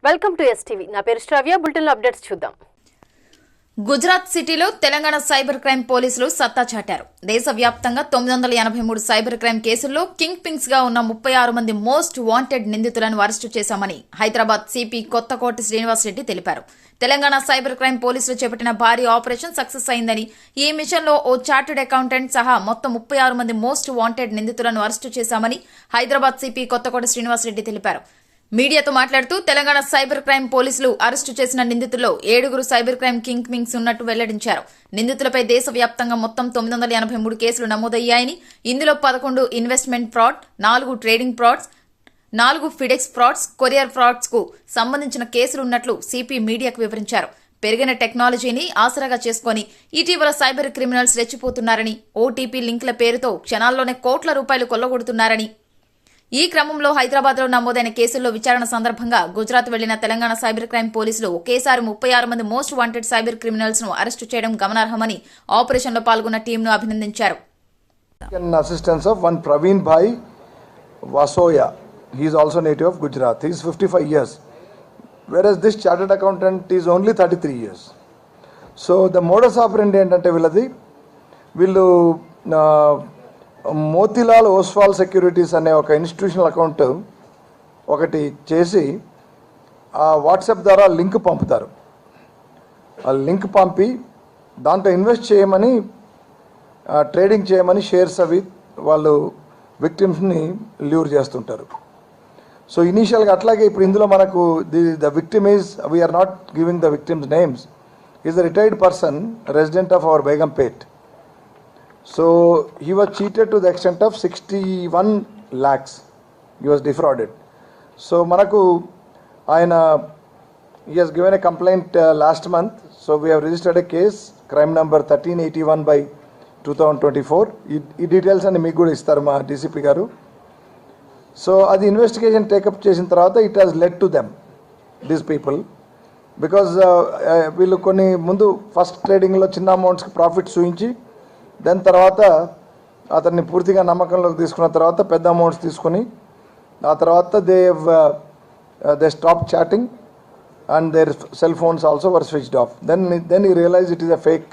Welcome to STV. నా పేరు శ్రావ్య. Bulletin updates చూద్దాం. గుజరాత్ సిటీలో తెలంగాణ సైబర్ క్రైమ్ పోలీసులు సత్తా చాటారు. దేశవ్యాప్తంగా 983 సైబర్ క్రైమ్ కేసుల్లో కింగ్ పింగ్స్ గా ఉన్న 36 మంది మోస్ట్ వాంటెడ్ నిందితులను అరెస్టు చేశామని హైదరాబాద్ సిపి కొత్తకోటి శ్రీనివాసరెడ్డి తెలిపారు. తెలంగాణ సైబర్ క్రైమ్ పోలీసులు చేపట్టిన భారీ ఆపరేషన్ సక్సెస్ అయిందని, ఈ మిషన్లో ఓ చార్టెడ్ అకౌంటెంట్ సహా మొత్తం 36 మంది మోస్ట్ వాంటెడ్ నిందితులను అరెస్టు చేశామని హైదరాబాద్ సిపి కొత్తకోటి శ్రీనివాసరెడ్డి తెలిపారు. మీడియాతో మాట్లాడుతూ తెలంగాణ సైబర్ క్రైమ్ పోలీసులు అరెస్టు చేసిన నిందితుల్లో 7 సైబర్ క్రైమ్ కింగ్ పింగ్స్ ఉన్నట్టు వెల్లడించారు. నిందితులపై దేశవ్యాప్తంగా మొత్తం 983 కేసులు నమోదయ్యాయని, ఇందులో 11 investment fraud, 4 trading frauds, 4 FedEx frauds, courier frauds కు సంబంధించిన కేసులున్నట్లు సిపి మీడియాకు వివరించారు. పెరిగిన టెక్నాలజీని ఆసరాగా చేసుకుని ఇటీవల సైబర్ క్రిమినల్స్ రెచ్చిపోతున్నారని, ఓటీపీ లింకుల పేరుతో క్షణాల్లోనే కోట్ల రూపాయలు కొల్లగొడుతున్నారని, ఈ క్రమంలో హైదరాబాద్ లో నమోదైన కేసుల్లో విచారణ సందర్భంగా గుజరాత్ వెళ్లిన తెలంగాణ సైబర్ క్రైమ్ పోలీసులు ఒకేసారి 36 మంది మోస్ట్ వాంటెడ్ సైబర్ క్రిమినల్స్ ను అరెస్టు చేయడం గమనార్హమని ఆపరేషన్ లో పాల్గొన్న టీంను అభినందించారు. Assistance of one Praveen Bhai Vasoya. He is also native of Gujarat. He is 55 years, whereas this chartered accountant is only 33 years. So the modus operandi ఏంటంటే వీళ్ళు Motilal Oswal securities అనే ఒక institutional account ఒకటి చేసి ఆ వాట్సాప్ ద్వారా లింక్ పంపుతారు. ఆ లింక్ పంపి దాంట్లో ఇన్వెస్ట్ చేయమని, ట్రేడింగ్ చేయమని షేర్స్ అవి వాళ్ళు విక్టిమ్స్ని ల్యూర్ చేస్తుంటారు. సో ఇనీషియల్గా అట్లాగే ఇప్పుడు ఇందులో మనకు the victim is, we're not giving the victims names, is a retired person, resident of our Begumpet. So he was cheated to the extent of 61 lakhs. He was defrauded. So manaku ayana, he has given a complaint last month. So we have registered a case, crime number 1381/2024. ఈ details అన్ని మీకు కూడా ఇస్తారు మా DCP గారు. So అది investigation take up చేసిన తర్వాత it has led to them, these people, because వీళ్ళు కొన్ని ముందు ఫస్ట్ ట్రేడింగ్లో చిన్న అమౌంట్స్కి ప్రాఫిట్ చూపించి దాని తర్వాత అతన్ని పూర్తిగా నమ్మకంలోకి తీసుకున్న తర్వాత పెద్ద అమౌంట్స్ తీసుకొని ఆ తర్వాత they stop chatting and their cell phones also were switched off. Then we realise it is a fake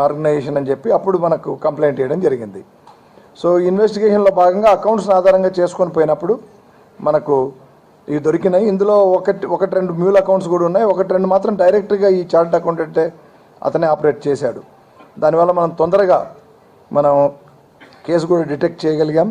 organisation అని చెప్పి అప్పుడు మనకు కంప్లైంట్ చేయడం జరిగింది. సో ఇన్వెస్టిగేషన్లో భాగంగా అకౌంట్స్ని ఆధారంగా చేసుకొని పోయినప్పుడు మనకు ఇవి దొరికినాయి. ఇందులో ఒకటి రెండు మ్యూల్ అకౌంట్స్ కూడా ఉన్నాయి. 1-2 మాత్రం డైరెక్ట్గా ఈ చార్ట్ అకౌంటెంటే అతనే ఆపరేట్ చేశాడు. దానివల్ల మనం తొందరగా కేసు కూడా డిటెక్ట్ చేయగలిగాం.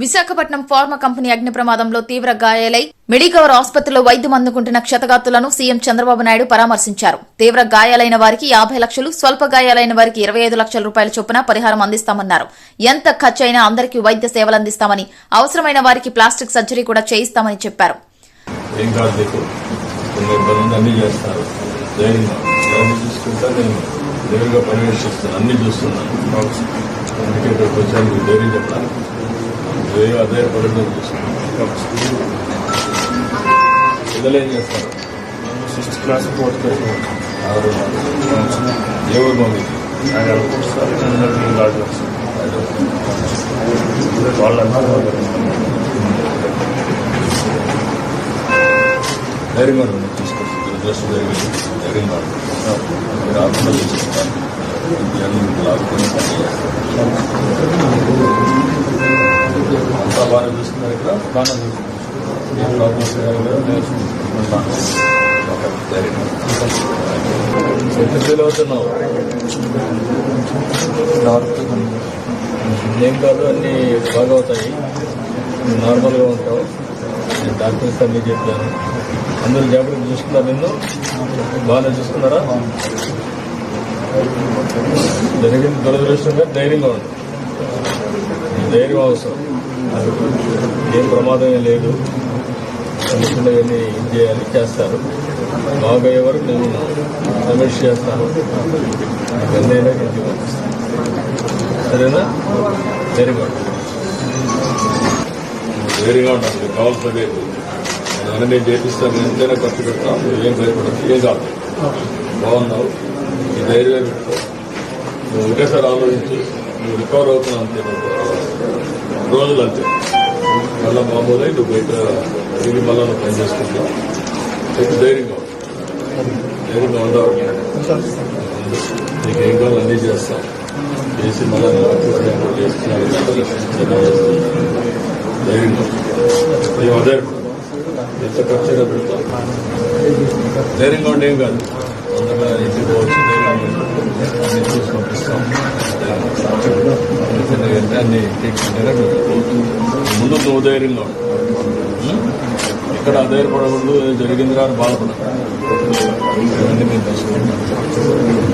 విశాఖపట్నం ఫార్మా కంపెనీ అగ్ని ప్రమాదంలో తీవ్ర గాయాలై మెడికవర్ ఆసుపత్రిలో వైద్యం అందుకుంటున్న క్షతగాతులను సీఎం చంద్రబాబు నాయుడు పరామర్శించారు. తీవ్ర గాయాలైన వారికి 50 లక్షలు, స్వల్ప గాయాలైన వారికి 25 లక్షల రూపాయల చొప్పున పరిహారం అందిస్తామన్నారు. ఎంత ఖర్చైనా అందరికీ వైద్య సేవలు అందిస్తామని, అవసరమైన వారికి ప్లాస్టిక్ సర్జరీ కూడా చేయిస్తామని చెప్పారు. చూసుకుంటా నేను నేరుగా పర్యవేక్షిస్తాను, అన్ని చూస్తున్నాను. అందుకే ఇక్కడికి వచ్చాను, ధైర్యం చెప్పాలి, అదే పడడం చూస్తున్నాను. పిల్లలు ఏం చేస్తారు? 6th class 4th class. ఏ ఊరు మమ్మీ? వాళ్ళంతా ధైర్యంగా తీసుకొస్తాను. జస్ట్ ధైర్యంగా మీరు ఆత్మ తీసుకుంటారు. అంతా బాగా చూస్తున్నారు. ఇక్కడ బాగా చూస్తున్నారు. ఏ ప్రాబ్లమ్స్ ఎంత ఫీల్ అవుతున్నావు? ఏం కాదు, అన్నీ బాగా అవుతాయి. నార్మల్గా ఉంటావు. నేను డాక్టర్స్ అన్నీ చెప్పాను. అందరూ జాగ్రత్తగా చూసుకున్నారు. నిన్ను బాగానే చూసుకున్నారా? జరిగింది దురదృష్టంగా. ధైర్యంగా ఉంది. ధైర్యం అవసరం. ఏం ప్రమాదం లేదు. అనుకున్న ఇది చేయాలి, చేస్తారు. బాగా అయ్యే వరకు నేను సమీక్ష చేస్తాను. ఎన్నైనా ఇంటికి పంపిస్తాను. సరేనా? ధైర్యంగా ధైర్యంగా ఉంటాను. కావాల్సిందే నేను చేపిస్తాను. ఎంతైనా ఖర్చు పెడతాను. ఏం భయపడదు, ఏం కాదు. బాగున్నావు. ఈ ధైర్యం పెట్టుకో. నువ్వు ఒకేసారి ఆలోచించి నువ్వు రికవర్ అవుతున్నావు అంతే. రోజులు అంతే. మళ్ళీ మామూలు నువ్వు బయట తిరిగి మళ్ళీ నువ్వు పని చేసుకుంటావు. నీకు ధైర్యంగా ఉండవు. నీకు ఏం కావాలి అన్నీ చేస్తాం. చేసి మళ్ళీ ధైర్యంగా మేము అదే ఎంత ఖర్చుగా పెడతాం. ధైర్యంగా ఉండేం కాదు. అందరూ ఇంటికి పోవచ్చు. ధైర్యంగా అన్ని చూసి పంపిస్తాం. అన్ని ముందు నువ్వు ధైర్యంగా ఉండు. ఇక్కడ అధైర్యపడకూడదు. జరిగిందిరా అని బాధపడదు. ఇవన్నీ మేము తీసుకుంటాం.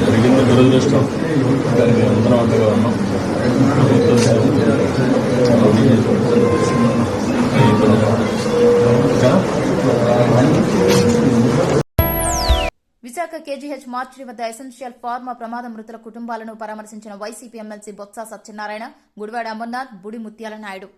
జరిగింది దురదృష్టం, కానీ మేము అందరం అండగా ఉన్నాం. విశాఖ కేజీహెచ్ మార్చిరి వద్ద ఎసెన్షియల్ ఫార్మా ప్రమాద మృతుల కుటుంబాలను పరామర్శించిన వైసీపీ ఎమ్మెల్సీ బొత్స సత్యనారాయణ, గుడివాడ అమర్నాథ్, బుడి ముత్యాల నాయుడు.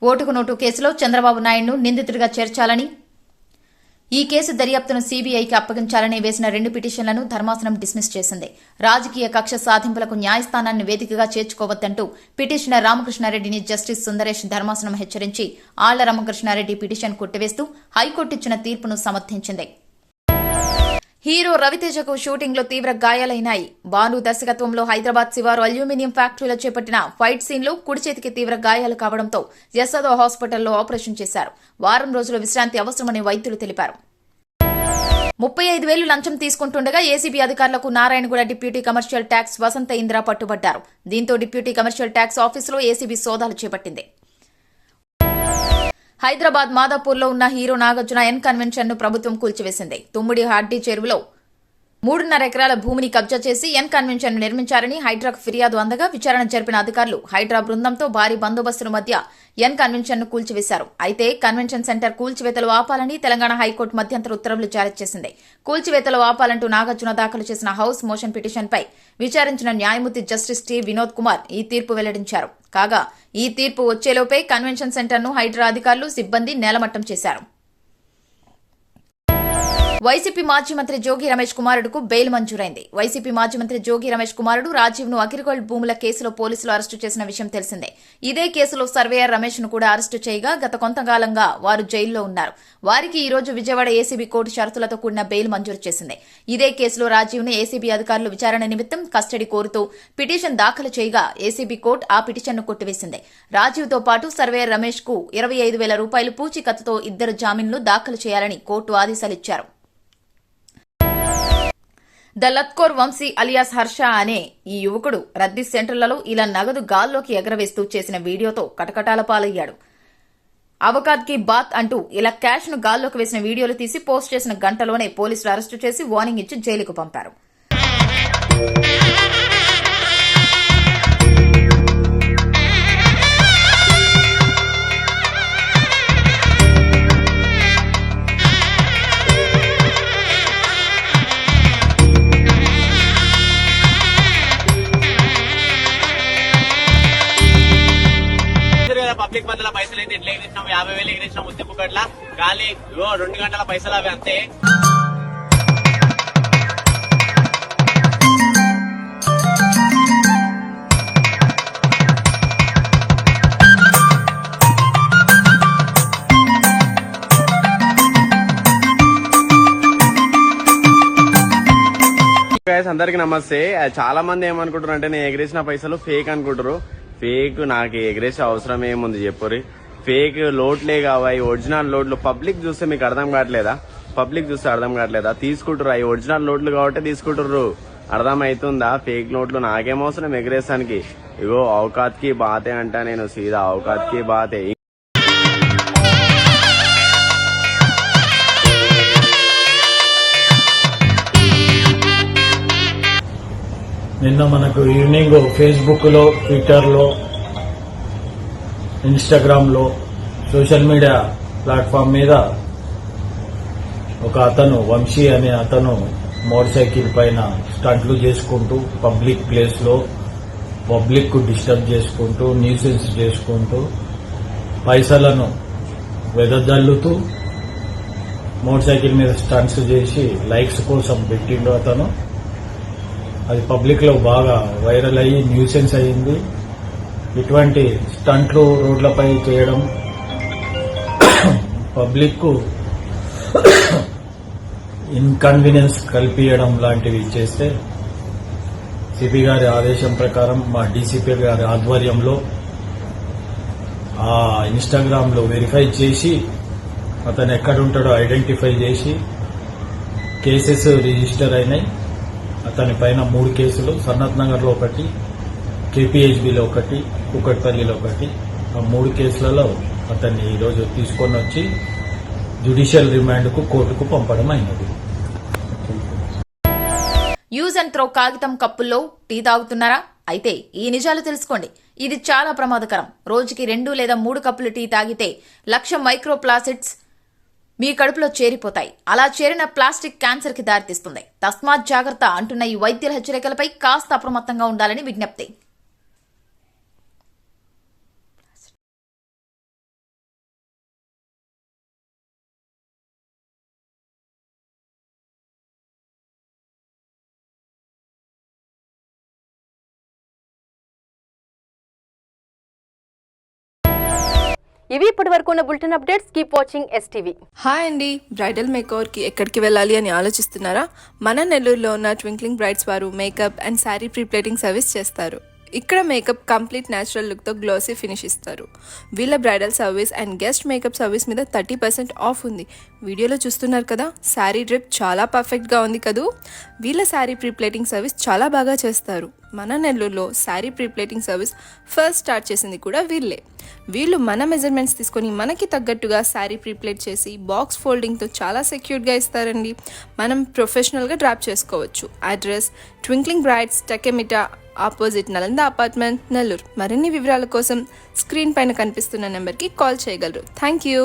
ఓటుకు నోటు కేసులో చంద్రబాబు నాయుడును నిందితుడిగా చేర్చాలని, ఈ కేసు దర్యాప్తును సీబీఐకి అప్పగించాలని వేసిన 2 పిటిషన్లను ధర్మాసనం డిస్మిస్ చేసింది. రాజకీయ కక్ష సాధింపులకు న్యాయస్థానాన్ని వేదికగా చేర్చుకోవద్దంటూ పిటిషనర్ రామకృష్ణారెడ్డిని జస్టిస్ సుందరేష్ ధర్మాసనం హెచ్చరించి ఆళ్ల రామకృష్ణారెడ్డి పిటిషన్ కొట్టివేస్తూ హైకోర్టు ఇచ్చిన తీర్పును సమర్థించింది. హీరో రవితేజకు షూటింగ్ లో తీవ్ర గాయాలైనాయి. బాను దర్శకత్వంలో హైదరాబాద్ శివారు అల్యూమినియం ఫ్యాక్టరీలో చేపట్టిన ఫైట్ సీన్ లో కుడి చేతికి తీవ్ర గాయాలు కావడంతో యశోద హాస్పిటల్లో ఆపరేషన్ చేశారు. వారం రోజుల విశ్రాంతి అవసరమని వైద్యులు తెలిపారు. 35,000 లంచం తీసుకుంటుండగా ఏసీబీ అధికారులకు నారాయణగూడ డిప్యూటీ కమర్షియల్ ట్యాక్స్ వసంత ఇంద్ర పట్టుబడ్డారు. దీంతో డిప్యూటీ కమర్షియల్ ట్యాక్స్ ఆఫీసులో ఏసీబీ సోదాలు చేపట్టింది. హైదరాబాద్ మాదాపూర్లో ఉన్న హీరో నాగార్జున ఎన్ కన్వెన్షన్ ను ప్రభుత్వం కూల్చివేసింది. తుమ్మిడి హార్డీ చెరువులో 3.5 ఎకరాల భూమిని కబ్జా చేసి ఎన్ కన్వెన్షన్ ను నిర్మించారని హైడ్రాకు ఫిర్యాదు అందగా విచారణ జరిపిన అధికారులు హైడ్రా బృందంతో భారీ బందోబస్తుల మధ్య ఎన్ కన్వెన్షన్ ను కూల్చివేశారు. అయితే కన్వెన్షన్ సెంటర్ కూల్చివేతలు ఆపాలని తెలంగాణ హైకోర్టు మధ్యంతర ఉత్తర్వులు జారీ చేసింది. కూల్చివేతలు ఆపాలంటూ నాగార్జున దాఖలు చేసిన హౌస్ మోషన్ పిటిషన్పై విచారించిన న్యాయమూర్తి జస్టిస్ టి వినోద్ కుమార్ ఈ తీర్పు వెల్లడించారు. కాగా ఈ తీర్పు వచ్చేలోపే కన్వెన్షన్ సెంటర్ను హైడ్రా అధికారులు, సిబ్బంది నేలమట్టం చేశారు. వైసీపీ మాజీ మంత్రి జోగి రమేష్ కుమారుడుకు బెయిల్ మంజూరైంది. వైసీపీ మాజీ మంత్రి జోగి రమేష్ కుమారుడు రాజీవ్ ను అగ్రిగోల్డ్ భూముల కేసులో పోలీసులు అరెస్టు చేసిన విషయం తెలిసిందే. ఇదే కేసులో సర్వేయర్ రమేష్ ను కూడా అరెస్టు చేయగా గత కొంతకాలంగా వారు జైల్లో ఉన్నారు. వారికి ఈ రోజు విజయవాడ ఏసీబీ కోర్టు షరతులతో కూడిన బెయిల్ మంజూరు చేసింది. ఇదే కేసులో రాజీవ్ ను ఏసీబీ అధికారులు విచారణ నిమిత్తం కస్టడీ కోరుతూ పిటిషన్ దాఖలు చేయగా ఏసీబీ కోర్టు ఆ పిటిషన్ను కొట్టివేసింది. రాజీవ్ తో పాటు సర్వేయర్ రమేష్ కు 25,000 రూపాయలు పూచీకత్తుతో 2 జామీన్లు దాఖలు చేయాలని కోర్టు ఆదేశాలిచ్చారు. ద లత్కోర్ వంశీ అలియాస్ హర్ష అనే ఈ యువకుడు రద్దీ సెంటర్లలో ఇలా నగదు గాల్లోకి ఎగరవేస్తూ చేసిన వీడియోతో కటకటాల పాలయ్యాడు. అవకాద్ కి బాత్ అంటూ ఇలా క్యాష్ ను గాల్లోకి వేసిన వీడియోలు తీసి పోస్ట్ చేసిన గంటలోనే పోలీసులు అరెస్టు చేసి వార్నింగ్ ఇచ్చి జైలుకు పంపారు. పబ్లిక్ మధ్యలో పైసలు అయితే ఎట్లా ఎగిరిచ్చినాం, 50,000 ఎగిరిచ్చినాం ముత్తిప్పు గట్ల గాలి 2 గంటల పైసలు అవి అంతే. అందరికి నమస్తే. చాలా మంది ఏమనుకుంటారు అంటే నేను ఎగిరేసిన పైసలు ఫేక్ అనుకుంటారు. ఫేక్ నాకు ఎగరేసే అవసరం ఏముంది చెప్పురి. ఫేక్ లోట్లే కావాలి, ఒరిజినల్ లోట్లు పబ్లిక్ చూస్తే మీకు అర్థం కావట్లేదా? తీసుకుంటారు. అవి ఒరిజినల్ లోట్లు కాబట్టి తీసుకుంటారు. అర్థం అవుతుందా? ఫేక్ నోట్లు నాకేమవసరం ఎగరేసానికి. ఇగో ఔకాత్ కి బాతే అంట, నేను సీదా ఔకాత్ కి బాతే. నిన్న మనకు ఈవినింగ్ ఫేస్బుక్లో, ట్విట్టర్లో, ఇన్స్టాగ్రామ్లో, సోషల్ మీడియా ప్లాట్ఫామ్ మీద ఒక అతను, వంశీ అనే అతను, మోటార్ సైకిల్ పైన స్టంట్లు చేసుకుంటూ పబ్లిక్ ప్లేస్లో పబ్లిక్ డిస్టర్బ్ చేసుకుంటూ, న్యూసెన్స్ చేసుకుంటూ, పైసలను వెదజల్లుతూ మోటార్ సైకిల్ మీద స్టంట్స్ చేసి లైక్స్ కోసం పెట్టిండు అతను. అది పబ్లిక్ లో బాగా వైరల్ అయ్యి న్యూసెన్స్ అయ్యింది. ఇటువంటి స్టంట్లు రోడ్లపై చేయడం, పబ్లిక్ కు ఇన్కన్వీనియన్స్ కల్పించడం లాంటివి చేస్తే సిపి గారి ఆదేశం ప్రకారం మా డీసీపీ గారి ఆధ్వర్యంలో ఆ ఇన్స్టాగ్రామ్ లో వెరిఫై చేసి అతను ఎక్కడుంటాడో ఐడెంటిఫై చేసి కేసెస్ రిజిస్టర్ అయినాయి. అతని పైన 3 కేసులు, సనత్ నగర్ లో ఒకటి, కేపీహెచ్బిలో ఒకటి, కుకట్పల్లిలో ఒకటి. ఆ 3 కేసులలో అతన్ని ఈరోజు తీసుకొని వచ్చి జ్యుడిషియల్ రిమాండ్ కు కోర్టుకు పంపడం అయినది. యూజ్ అండ్ త్రో కాగితం కప్పుల్లో టీ తాగుతున్నారా? అయితే ఈ నిజాలు తెలుసుకోండి. ఇది చాలా ప్రమాదకరం. రోజుకి 2 లేదా 3 కప్పులు టీ తాగితే 1,00,000 మైక్రోప్లాస్టిక్స్ మీ కడుపులో చేరిపోతాయి. అలా చేరిన ప్లాస్టిక్ క్యాన్సర్ కి దారితీస్తుంది. తస్మాత్ జాగ్రత్త అంటున్న ఈ వైద్యుల హెచ్చరికలపై కాస్త అప్రమత్తంగా ఉండాలని విజ్ఞప్తి. ఇవి ఇప్పటి వరకు ఉన్న bulletin updates. Keep watching STV. Hi అండి, బ్రైడల్ మేకవర్కి ఎక్కడికి వెళ్ళాలి అని ఆలోచిస్తున్నారా? మన నెల్లూరులో ఉన్న ట్వింక్లింగ్ బ్రైడ్స్ వారు makeup and sari prepleating service చేస్తారు. ఇక్కడ మేకప్ కంప్లీట్ న్యాచురల్ లుక్తో గ్లోసీ ఫినిష్ ఇస్తారు. వీళ్ళ bridal service and guest makeup service మీద 30% ఆఫ్ ఉంది. వీడియోలో చూస్తున్నారు కదా, శారీ డ్రిప్ చాలా పర్ఫెక్ట్గా ఉంది కదూ. వీళ్ళ శారీ ప్రీప్లేటింగ్ సర్వీస్ చాలా బాగా చేస్తారు. మన నెల్లూరులో sari prepleating service first start చేసింది కూడా వీళ్ళే. వీళ్ళు మన మెజర్మెంట్స్ తీసుకొని మనకి తగ్గట్టుగా శారీ ప్రీప్లేట్ చేసి బాక్స్ ఫోల్డింగ్తో చాలా సెక్యూర్డ్గా ఇస్తారండి. మనం ప్రొఫెషనల్గా డ్రాప్ చేసుకోవచ్చు. Address twinkling brides, Tekkemitta, opposite Nalanda apartment, Nellore. మరిన్ని వివరాల కోసం స్క్రీన్ పైన కనిపిస్తున్న నెంబర్కి కాల్ చేయగలరు. Thank you.